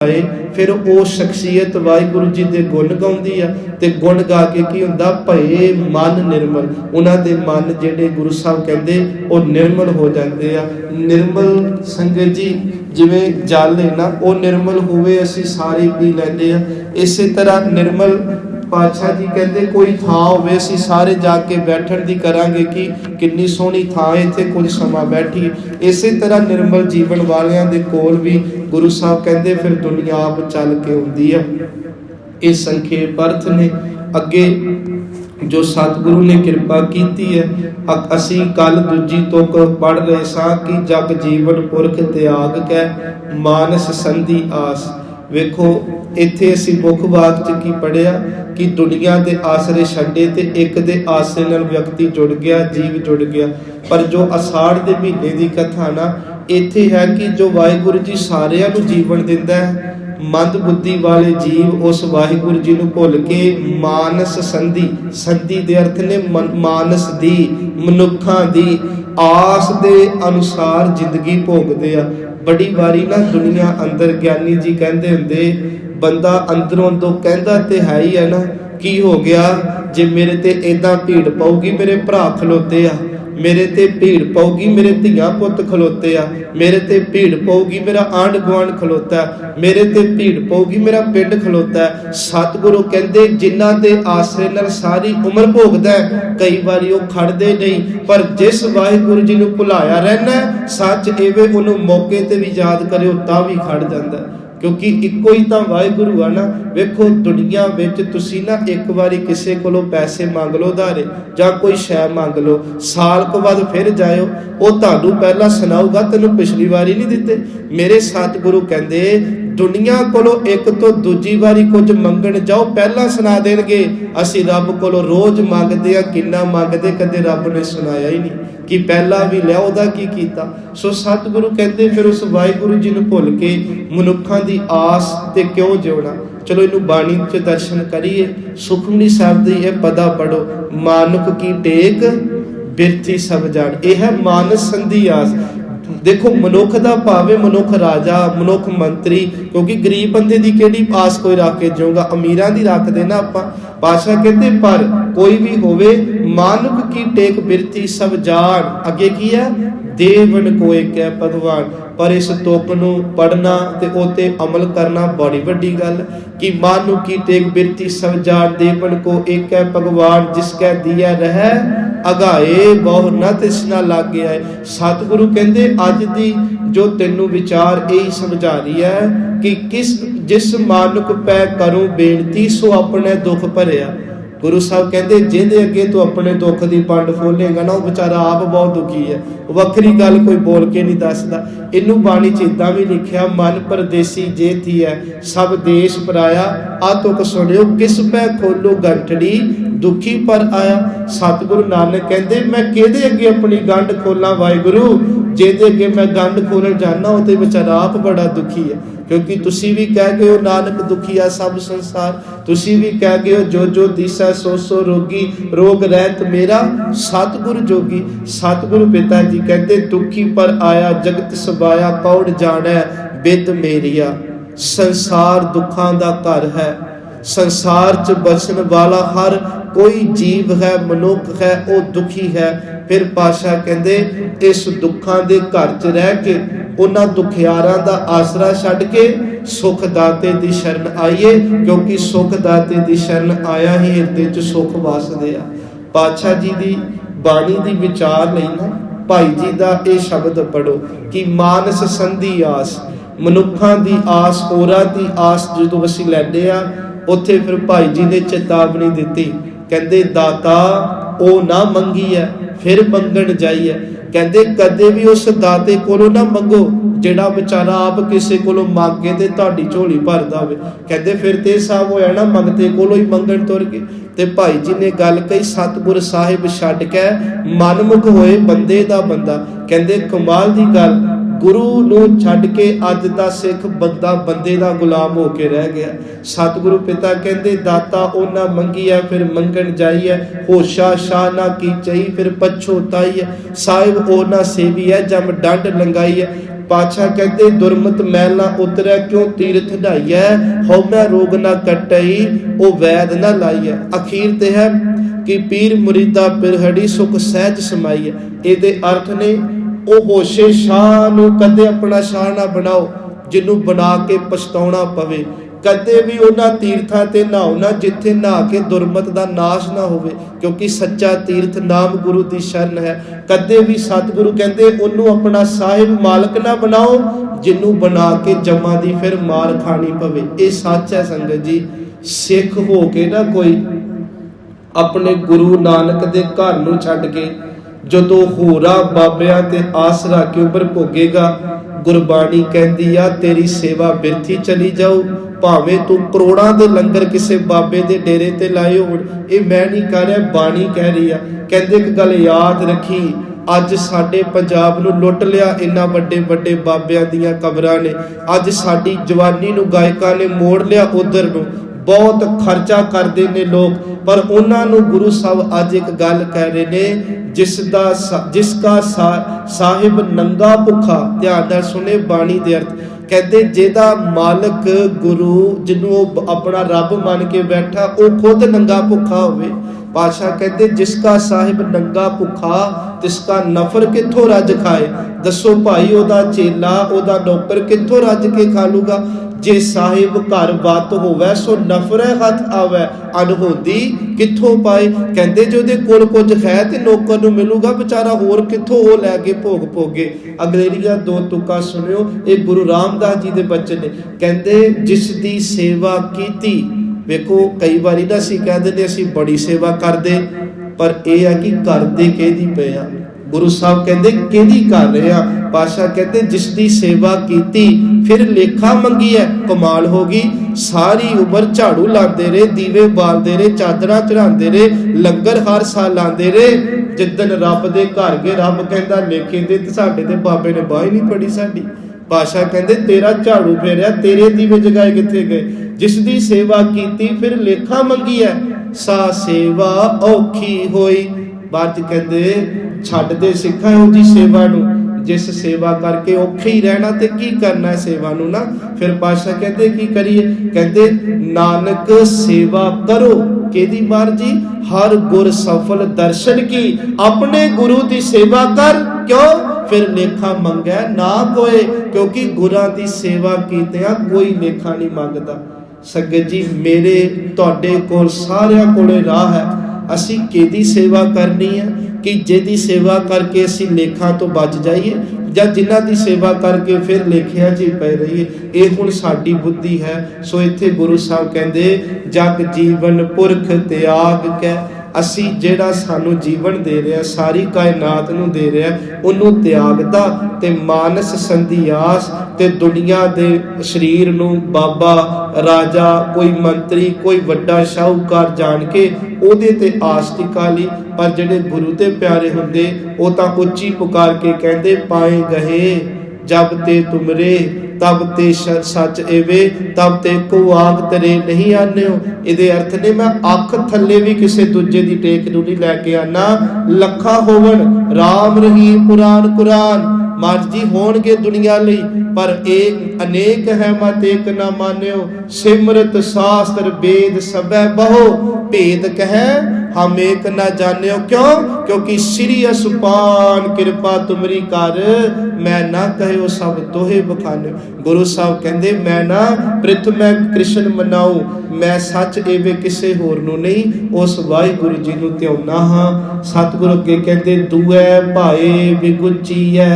आए फिर वो शख्सियत वाहिगुरु जी के गुण गाउंदी आ ते गुण गा के की हुंदा भये मन निर्मल। उन्हां दे मन जिहड़े गुरु साहब कहंदे वो निर्मल हो जाते आ। निर्मल संगत जी जिवें जल है ना वो निर्मल होवे असीं सारे पी लैंदे आ। इसे तरह निर्मल पातशाह जी कहते कोई थां होवे असीं सारे जाके बैठण दी करांगे कि किन्नी सोहनी थां है इत्थे कुछ समा बैठीए। इसे तरह निर्मल जीवन वालियां दे कोल भी गुरु साहब कहते फिर दुनिया आप चल के आउंदी है। ये संखेप अर्थ ने अगे जो सतगुरु ने कृपा की है। असी कल दूजी तुक पढ़ रहे सां कि जग जीवन पुरख त्याग कै मानस संधि आस। वेखो इत्थे असी मुख वाक च की पढ़िया कि दुनिया के आसरे छड्डे ते एक दे आसरे नाल व्यक्ति जुड़ गया, जीव जुड़ गया। पर जो अषाढ़ के महीने की कथा ना इत्थे है कि जो वाहिगुरु जी सारियां नूं जीवन दिंदा है। मंद बुद्धि वाले जीव उस वाहिगुरु जी नूं भुल के मानस संधि, संधि दे अर्थ ने मानस दी, मनुखां दी आस दे अनुसार जिंदगी भोगदे आ। बड़ी बारी ना दुनिया अंदर ज्ञानी जी कहते हुंदे बंदा अंदरों अंदरों कहता तो है ही है ना की हो गया जे मेरे ते इदां भीड़ पऊगी मेरे भरा खलोते आ, मेरे ते भीड़ पऊगी मेरे धियां पुत खलोते आ, मेरे ते भीड़ पऊगी मेरा आंढ गुआंढ खलोता है, मेरे ते भीड़ पऊगी मेरा पिंड खलोता है। सतगुरु कहते जिन्हां दे आसरे नाल सारी उम्र भोगदा है कई बारी वो खड़दे नहीं, पर जिस वाहिगुरु जी नूं भुलाया रहना सच एवे उन्होंने मौके ते भी याद करे तां भी खड़ जांदा है। क्योंकि इको ही तो वाहिगुरु है ना। वेखो दुनिया विच तुसी ना एक बारी किसी कोलों पैसे मंग लो उधारे जां कोई शै मंग लो, साल को बाद फिर जाओ वो तुहानूं पहला सुनाऊगा तैनूं पिछली बारी नहीं दिते। मेरे सतगुरु कहंदे दुनिया कोलों एक तो दूजी बारी कुछ मंगण जाओ पहला सुना देणगे। असीं रब कोलों रोज मंगदे आ, किन्ना मंगदे कदे रब ने सुनाया ही नहीं कि पहला भी लिया उहदा की कीता। सो सतगुरु कहते फिर उस वाहिगुरु जी नूं भुल के मनुखां दी आस ते क्यों जिउणा। चलो इनू बाणी च दर्शन करिए। सुखमनी साहिब दी यह पदा पढ़ो, मानुख की टेक बिरथी सब जाण। यह है मानस संधि आस। देखो मनुख का भावे मनुख राजा मनुख मंत्री, क्योंकि गरीब बंदे की केड़ी आस कोई रख के जिऊगा, अमीरां दी रख देना आपां। पातशाह कहते पर कोई भी होवे मानुख की टेक बिरथी सब जान। अगे की है देवन कोई कै भगवान। पर इस तुक नूं पढ़ना ते ओते अमल करना बड़ी वड्डी गल कि मानुख की टेक बिरथी सब जान देवन को एक है भगवान जिसकै दिया रह अगाए बहु न तिसना लाग गया है। सतगुरु कहते अज दी जो तेनू विचार यही समझा रही है कि जिस मानुख पै करूं बेनती सो अपने दुख भरिया। गुरु साहब कहते जिहदे अगे तू अपने दुख की पंड खोलेगा ना वो बेचारा आप बहुत दुखी है। वखरी गल कोई बोल के नहीं दसदा। इनू बाणी च इदां भी लिखिया मन परदेसी जे थी है सब देश पराया आ तुक सुनियो किस पै खोलो गंठड़ी दुखी पर आया। सतगुरु नानक कहते मैं किहदे अगे अपनी गंढ खोलां वाहिगुरु, जिहदे अगे मैं गंढ खोलन जाना वो तो बेचारा आप बड़ा दुखी है। क्योंकि तुसी भी कह गए हो नानक दुखिया सब संसार, तुसी भी कह गए हो जो जो दिसै सो सो रोगी रोग रहत मेरा सतगुरु जोगी। सतगुरु पिता जी कहते दुखी पर आया जगत सबाया कौड़ जाने बिद मेरिया। संसार दुखां दा घर है, संसार च बसन वाला हर कोई जीव है मनुख है वो दुखी है। फिर पातशाह कहते इस दुखां दे घर च रह के उन्हां दुखियारां दा आसरा छड्ड के सुख दाते दी शरण आइए, क्योंकि सुख दाते दी शरण आया ही हिरदे च सुख वसदे आ। पातशाह जी दी बाणी दी विचार लई ना भाई जी दा ये शब्द पढ़ो कि मानस संधि आस। मनुखां दी आस होरां दी आस जदों असीं लैंदे आ उत्थे फिर भाई जी ने चेतावनी दिती। कहंदे दाता ओ ना मंगी है फिर मंगण जाइए। कहंदे कदे भी उस दाते कोलों ना मंगो जिहड़ा बेचारा आप किसी कोलों मंगे ते तुहाडी झोली भरदा होवे। कहंदे फिर ते साहब होया ना मंगते कोलों ही मंगण तुर गए। ते भाई जी ने गल कही सतगुर साहिब छड्ड के मनमुख होए बंदे दा बंदा। कहंदे कमाल दी गल गुरु नूं छड्ड के अज दा सिख बंदा बंदे दा गुलाम हो के रह गया। सतगुरु पिता कहंदे दाता ओना मंगी है फिर मंगण जाई है, होशा शाह ना की चई फिर पछोताई है। साहिब ओना सेवी है जम डंड लंगाई है। पातशाह कहते दुरमत मैल ना उतरै क्यों तीरथ ढाइयै, हौ मैं रोग ना कटई ओ वैद ना लाइयै। अखीर ते है कि पीर मुरीदा पिरहड़ी सुख सहज समाई है। ਇਹਦੇ अर्थ ने ਉਹ ਹੋਸ਼ੇ ਸ਼ਾਹ ਨੂੰ ਕਦੇ ਆਪਣਾ ਸ਼ਾਹ ਨਾ ਬਣਾਓ ਜਿਹਨੂੰ ਬਣਾ ਕੇ ਪਛਤਾਉਣਾ ਪਵੇ। ਕਦੇ ਵੀ ਉਹਨਾਂ ਤੀਰਥਾਂ ਤੇ ਨਹਾਓ ਨਾ ਜਿੱਥੇ ਨਹਾ ਕੇ ਦੁਰਮਤ ਦਾ ਨਾਸ਼ ਨਾ ਹੋਵੇ, ਕਿਉਂਕਿ ਸੱਚਾ ਤੀਰਥ ਨਾਮ ਗੁਰੂ ਦੀ ਸ਼ਰਨ ਹੈ। ਕਦੇ ਵੀ ਸਤਿਗੁਰੂ ਕਹਿੰਦੇ ਉਹਨੂੰ ਆਪਣਾ ਸਾਹਿਬ ਮਾਲਕ ਨਾ ਬਣਾਓ ਜਿਹਨੂੰ ਬਣਾ ਕੇ ਜਮਾਂ ਦੀ ਫਿਰ ਮਾਰ ਖਾਣੀ ਪਵੇ। ਇਹ ਸੱਚ ਹੈ ਸੰਗਤ ਜੀ। ਸਿੱਖ ਹੋ ਕੇ ਨਾ ਕੋਈ ਆਪਣੇ ਗੁਰੂ ਨਾਨਕ ਦੇ ਘਰ ਨੂੰ ਛੱਡ ਕੇ ਜਦੋਂ ਹੋਰਾਂ ਬਾਬਿਆਂ ਤੇ ਆਸਰਾ ਕੇ ਉੱਪਰ ਭੋਗੇਗਾ, ਗੁਰਬਾਣੀ ਕਹਿੰਦੀ ਆ ਤੇਰੀ ਸੇਵਾ ਬਿਰਥੀ ਚਲੀ ਜਾਊ। ਭਾਵੇਂ ਤੂੰ ਕਰੋੜਾਂ ਦੇ ਲੰਗਰ ਕਿਸੇ ਬਾਬੇ ਦੇ ਡੇਰੇ ਤੇ ਲਾਏ ਹੋਣ, ਇਹ ਮੈਂ ਨਹੀਂ ਕਹਿ ਰਿਹਾ, ਬਾਣੀ ਕਹਿ ਰਹੀ ਆ। ਕਹਿੰਦੇ ਇੱਕ ਗੱਲ ਯਾਦ ਰੱਖੀ, ਅੱਜ ਸਾਡੇ ਪੰਜਾਬ ਨੂੰ ਲੁੱਟ ਲਿਆ ਇੰਨਾ ਵੱਡੇ ਵੱਡੇ ਬਾਬਿਆਂ ਦੀਆਂ ਕਬਰਾਂ ਨੇ। ਅੱਜ ਸਾਡੀ ਜਵਾਨੀ ਨੂੰ ਗਾਇਕਾਂ ਨੇ ਮੋੜ ਲਿਆ ਉਧਰ ਨੂੰ। ਬਹੁਤ ਖਰਚਾ ਕਰਦੇ ਨੇ ਲੋਕ, ਪਰ ਉਹਨਾਂ ਨੂੰ ਗੁਰੂ ਸਾਹਿਬ ਅੱਜ ਇੱਕ ਗੱਲ ਕਹਿ ਰਹੇ ਨੇ, ਜਿਸਕਾ ਸਾਹਿਬ ਨੰਗਾ ਭੁੱਖਾ। ਧਿਆਨ ਨਾਲ ਸੁਣੇ ਬਾਣੀ ਦੇ ਅਰਥ। ਕਹਿੰਦੇ ਜਿਹਦਾ ਮਾਲਕ ਗੁਰੂ ਜਿਹਨੂੰ ਉਹ ਆਪਣਾ ਰੱਬ ਮੰਨ ਕੇ ਬੈਠਾ, ਉਹ ਖੁਦ ਨੰਗਾ ਭੁੱਖਾ ਹੋਵੇ। ਪਾਤਸ਼ਾਹ ਕਹਿੰਦੇ ਜਿਸਕਾ ਸਾਹਿਬ ਨੰਗਾ ਭੁੱਖਾ ਤਿਸਕਾ ਨਫਰ ਕਿੱਥੋਂ ਰੱਜ ਖਾਏ। ਦੱਸੋ ਭਾਈ, ਉਹਦਾ ਚੇਲਾ ਉਹਦਾ ਨੌਕਰ ਕਿੱਥੋਂ ਰੱਜ ਕੇ ਖਾ ਲੂਗਾ। ਜੇ ਸਾਹਿਬ ਘਰ ਵੱਤ ਹੋਵੇ ਸੋ ਨਫਰੇ ਹੱਥ ਆਵੇ, ਅਨਹੋਦੀ ਕਿੱਥੋਂ ਪਾਏ। ਕਹਿੰਦੇ ਜੇ ਉਹਦੇ ਕੋਲ ਕੁਝ ਹੈ ਤੇ ਨੌਕਰ ਨੂੰ ਮਿਲੂਗਾ, ਵਿਚਾਰਾ ਹੋਰ ਕਿੱਥੋਂ ਉਹ ਲੈ ਕੇ ਭੋਗ ਭੋਗੇ। ਅਗਲੇਰੀਆਂ ਦੋ ਤੁਕਾਂ ਸੁਣਿਓ, ਇਹ ਗੁਰੂ ਰਾਮਦਾਸ ਜੀ ਦੇ ਬਚਨ ਨੇ। ਕਹਿੰਦੇ ਜਿਸ ਦੀ ਸੇਵਾ ਕੀਤੀ, ਵੇਖੋ ਕਈ ਵਾਰੀ ਨਾ ਅਸੀਂ ਕਹਿ ਦਿੰਦੇ ਅਸੀਂ ਬੜੀ ਸੇਵਾ ਕਰਦੇ, ਪਰ ਇਹ ਆ ਕਿ ਕਰਦੇ ਕਿਹਦੀ ਪਏ ਆ। ਗੁਰੂ ਸਾਹਿਬ ਕਹਿੰਦੇ ਕਿਹਦੀ ਕਰ ਰਹੇ ਆ। ਪਾਤਸ਼ਾਹ ਕਹਿੰਦੇ ਜਿਸ ਦੀ ਸੇਵਾ ਕੀਤੀ ਫਿਰ ਲੇਖਾ ਮੰਗੀ ਹੈ। ਕਮਾਲ ਹੋ ਗਈ। ਸਾਰੀ ਉਮਰ ਝਾੜੂ ਲਾਉਂਦੇ ਰਹੇ, ਦੀਵੇ ਬਾਲਦੇ ਰਹੇ, ਚਾਦਰਾਂ ਚੜਾਉਂਦੇ ਰਹੇ, ਲੰਗਰ ਹਰ ਸਾਲ ਲਾਉਂਦੇ ਰਹੇ। ਜਿੱਦਣ ਰੱਬ ਦੇ ਘਰ ਗਏ, ਰੱਬ ਕਹਿੰਦਾ ਲੇਖੇ ਦੇ, ਤੇ ਸਾਡੇ ਤੇ ਬਾਬੇ ਨੇ ਬਾਹ ਹੀ ਨਹੀਂ ਪੜੀ ਸਾਡੀ। ਪਾਤਸ਼ਾਹ ਕਹਿੰਦੇ ਤੇਰਾ ਝਾੜੂ ਫੇਰਿਆ, ਤੇਰੇ ਦੀਵੇ ਜਗਾਏ ਕਿੱਥੇ ਗਏ। ਜਿਸ ਦੀ ਸੇਵਾ ਕੀਤੀ ਫਿਰ ਲੇਖਾ ਮੰਗੀ ਹੈ, ਸਾ ਸੇਵਾ ਔਖੀ ਹੋਈ। ਬਾਅਦ ਚ ਕਹਿੰਦੇ ਛੱਡਦੇ ਸਿੱਖਾਂ ਇਹੋ ਜੀ ਸੇਵਾ ਨੂੰ। ਜਿਸ ਸੇਵਾ ਕਰਕੇ ਔਖੇ ਹੀ ਰਹਿਣਾ ਤੇ ਕੀ ਕਰਨਾ ਸੇਵਾ ਨੂੰ ਨਾ। ਫਿਰ ਪਾਤਸ਼ਾਹ ਕਹਿੰਦੇ ਕੀ ਕਰੀਏ। ਕਹਿੰਦੇ ਨਾਨਕ ਸੇਵਾ ਕਰੋ ਕਿਹਦੀ ਮਰਜੀ, ਹਰ ਗੁਰ ਸਫਲ ਦਰਸ਼ਨ ਕੀ। ਆਪਣੇ ਗੁਰੂ ਦੀ ਸੇਵਾ ਕਰ, ਕਿਉਂ ਫਿਰ ਲੇਖਾ ਮੰਗੈ ਨਾ ਕੋਏ। ਕਿਉਂਕਿ ਗੁਰਾਂ ਦੀ ਸੇਵਾ ਕੀਤਿਆਂ ਕੋਈ ਲੇਖਾ ਨਹੀਂ ਮੰਗਦਾ। ਸੰਗਤ ਜੀ ਮੇਰੇ ਤੁਹਾਡੇ ਕੋਲ ਸਾਰਿਆਂ ਕੋਲੇ ਰਾਹ ਹੈ। ਅਸੀਂ ਕਿਹਦੀ ਸੇਵਾ ਕਰਨੀ ਹੈ, ਕਿ ਜਿਹਦੀ ਸੇਵਾ ਕਰਕੇ ਅਸੀਂ ਲੇਖਾਂ ਤੋਂ ਬਚ ਜਾਈਏ, ਜਾਂ ਜਿਨ੍ਹਾਂ ਦੀ ਸੇਵਾ ਕਰਕੇ ਫਿਰ ਲੇਖਿਆਂ 'ਚ ਹੀ ਪੈ ਰਹੀਏ। ਇਹ ਹੁਣ ਸਾਡੀ ਬੁੱਧੀ ਹੈ। ਸੋ ਇੱਥੇ ਗੁਰੂ ਸਾਹਿਬ ਕਹਿੰਦੇ ਜਗ ਜੀਵਨ ਪੁਰਖ ਤਿਆਗ ਕੈ। ਅਸੀਂ ਜਿਹੜਾ ਸਾਨੂੰ ਜੀਵਨ ਦੇ ਰਿਹਾ, ਸਾਰੀ ਕਾਇਨਾਤ ਨੂੰ ਦੇ ਰਿਹਾ, ਉਹਨੂੰ ਤਿਆਗਦਾ ਤੇ ਮਾਨਸ ਸੰਧਿਆਸ ਤੇ ਦੁਨੀਆ ਦੇ ਸਰੀਰ ਨੂੰ ਬਾਬਾ ਰਾਜਾ ਕੋਈ ਮੰਤਰੀ ਕੋਈ ਵੱਡਾ ਸ਼ਾਹੂਕਾਰ ਜਾਣ ਕੇ ਉਹਦੇ ਤੇ ਆਸ ਟਿਕਾ ਲਈ। ਪਰ ਜਿਹੜੇ ਗੁਰੂ ਤੇ ਪਿਆਰੇ ਹੁੰਦੇ ਉਹ ਤਾਂ ਉੱਚੀ ਪੁਕਾਰ ਕੇ ਕਹਿੰਦੇ ਪਾਏ ਗਏ ਜਬ ਤੇ ਤੁਮਰੇ ਤਬ ਤੇ ਸੱਚ ਏਵੇ ਤਬ ਤੇ ਕੋ ਆਗ ਤੇਰੇ ਨਹੀਂ ਆਨਿਓ। ਇਹਦੇ ਅਰਥ ਨੇ ਮੈਂ ਅੱਖ ਥੱਲੇ ਵੀ ਕਿਸੇ ਦੂਜੇ ਦੀ ਟੇਕ ਨੂੰ ਨਹੀਂ ਲੈ ਕੇ ਆਣਾ। ਲੱਖਾਂ ਹੋਵਣ ਰਾਮ ਰਹੀਮ ਪੁਰਾਨ ਕੁਰਾਨ ਮਰਜੀ ਹੋਣਗੇ ਦੁਨੀਆ ਲਈ, ਪਰ ਏਕ ਅਨੇਕ ਹੈ ਮਤ ਏਕ ਨਾ ਮਾਨਿਓ। ਸਿਮਰਤ ਸ਼ਾਸਤਰ ਵੇਦ ਸਭੈ ਬਹੁ ਭੇਦ ਕਹੈ ਹਮ ਏਕ ਨਾ ਜਾਣਿਓ। ਕਿਉਂ? ਕਿਉਂਕਿ ਸ੍ਰੀ ਅਸੁਪਾਨ ਕਿਰਪਾ ਤੁਮਰੀ ਕਰ ਮੈਂ ਨਾ ਕਹਿਓ ਸਭ ਤੋਹੇ ਬਖਾਨਿਓ। ਗੁਰੂ ਸਾਹਿਬ ਕਹਿੰਦੇ ਮੈਂ ਨਾ ਪ੍ਰਿਥਮੈ ਕ੍ਰਿਸ਼ਨ ਮਨਾਉ, ਮੈਂ ਸੱਚ ਏਵੇਂ ਕਿਸੇ ਹੋਰ ਨੂੰ ਨਹੀਂ, ਉਸ ਵਾਹਿਗੁਰੂ ਜੀ ਨੂੰ ਧਿਆਉਣਾ ਹਾਂ। ਸਤਿਗੁਰੂ ਅੱਗੇ ਕਹਿੰਦੇ ਦੂਏ ਭਾਏ ਵਿਗੁਚੀਐ।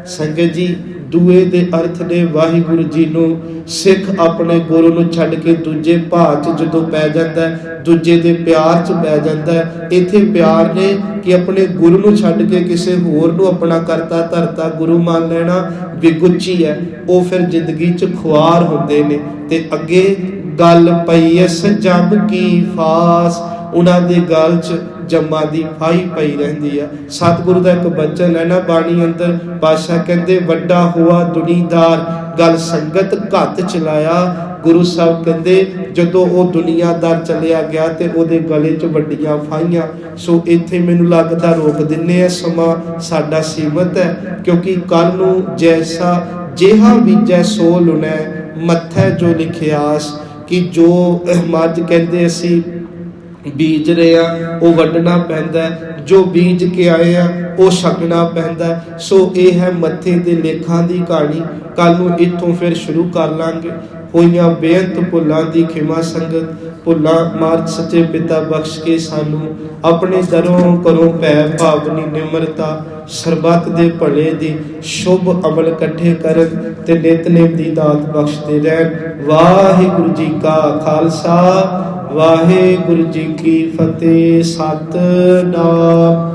ਸੰਗਤ ਜੀ ਦੂਏ ਦੇ ਅਰਥ ਨੇ ਵਾਹਿਗੁਰੂ ਜੀ ਨੂੰ। ਸਿੱਖ ਆਪਣੇ ਗੁਰੂ ਨੂੰ ਛੱਡ ਕੇ ਦੂਜੇ ਭਾਅ 'ਚ ਜਦੋਂ ਪੈ ਜਾਂਦਾ, ਦੂਜੇ ਦੇ ਪਿਆਰ 'ਚ ਪੈ ਜਾਂਦਾ। ਇੱਥੇ ਪਿਆਰ ਨੇ ਕਿ ਆਪਣੇ ਗੁਰੂ ਨੂੰ ਛੱਡ ਕੇ ਕਿਸੇ ਹੋਰ ਨੂੰ ਆਪਣਾ ਕਰਤਾ ਧਰਤਾ ਗੁਰੂ ਮੰਨ ਲੈਣਾ ਵਿਗੁਚੀ ਹੈ। ਉਹ ਫਿਰ ਜ਼ਿੰਦਗੀ 'ਚ ਖੁਆਰ ਹੁੰਦੇ ਨੇ। ਤੇ ਅੱਗੇ ਗੱਲ ਪਈ ਐ ਜਮ ਕੀ ਫਾਸ। ਉਹਨਾਂ ਦੇ ਗਲ 'ਚ ਜੰਮਾਂ ਦੀ ਫਾਹੀ ਪਈ ਰਹਿੰਦੀ ਆ। ਸਤਿਗੁਰੂ ਦਾ ਇੱਕ ਬਚਨ ਹੈ ਨਾ ਬਾਣੀ ਅੰਦਰ, ਪਾਤਸ਼ਾਹ ਕਹਿੰਦੇ ਵੱਡਾ ਹੋਆ ਦੁਨੀਦਾਰ ਗੱਲ ਸੰਗਤ ਘੱਤ ਚਲਾਇਆ। ਗੁਰੂ ਸਾਹਿਬ ਕਹਿੰਦੇ ਜਦੋਂ ਉਹ ਦੁਨੀਆਦਾਰ ਚਲਿਆ ਗਿਆ ਤੇ ਉਹਦੇ ਗਲੇ 'ਚ ਵੱਡੀਆਂ ਫਾਹੀਆਂ। ਸੋ ਇੱਥੇ ਮੈਨੂੰ ਲੱਗਦਾ ਰੋਕ ਦਿੰਨੇ ਆ, ਸਮਾਂ ਸਾਡਾ ਸੀਮਤ ਹੈ, ਕਿਉਂਕਿ ਕੱਲ ਨੂੰ ਜੈਸਾ ਜਿਹਾ ਬੀਜੈ ਸੋ ਲੁਣੈ ਮੱਥੈ ਜੋ ਲਿਖਿਆਸ, ਕਿ ਜੋ ਮੱਝ ਕਹਿੰਦੇ ਅਸੀਂ ਬੀਜ ਰਹੇ ਆ ਉਹ ਵੱਢਣਾ ਪੈਂਦਾ, ਜੋ ਬੀਜ ਕੇ ਆਏ ਆ ਉਹ ਛਕਣਾ ਪੈਂਦਾ। ਸੋ ਇਹ ਹੈ ਮੱਥੇ ਦੇ ਲੇਖਾਂ ਦੀ ਕਹਾਣੀ। ਕੱਲ ਨੂੰ ਇੱਥੋਂ ਫਿਰ ਸ਼ੁਰੂ ਕਰ ਲਾਂਗੇ। ਹੋਈਆਂ ਬੇਅੰਤ ਭੁੱਲਾਂ ਦੀ ਖਿਮਾ ਸੰਗਤ, ਭੁੱਲਾਂ ਮਾਰਗ ਸੱਚੇ ਪਿਤਾ ਬਖਸ਼ ਕੇ ਸਾਨੂੰ ਆਪਣੇ ਦਰੋਂ ਕਰੋ ਭੈ ਭਾਵਨੀ ਨਿਮਰਤਾ, ਸਰਬੱਤ ਦੇ ਭਲੇ ਦੀ ਸ਼ੁਭ ਅਮਲ ਇਕੱਠੇ ਕਰਨ ਤੇ ਨਿਤਨੇਮ ਦੀ ਦਾਤ ਬਖਸ਼ਦੇ ਰਹਿਣ। ਵਾਹਿਗੁਰੂ ਜੀ ਕਾ ਖਾਲਸਾ, ਵਾਹਿਗੁਰੂ ਜੀ ਕੀ ਫਤਿਹ। ਸਤਿਨਾਮ।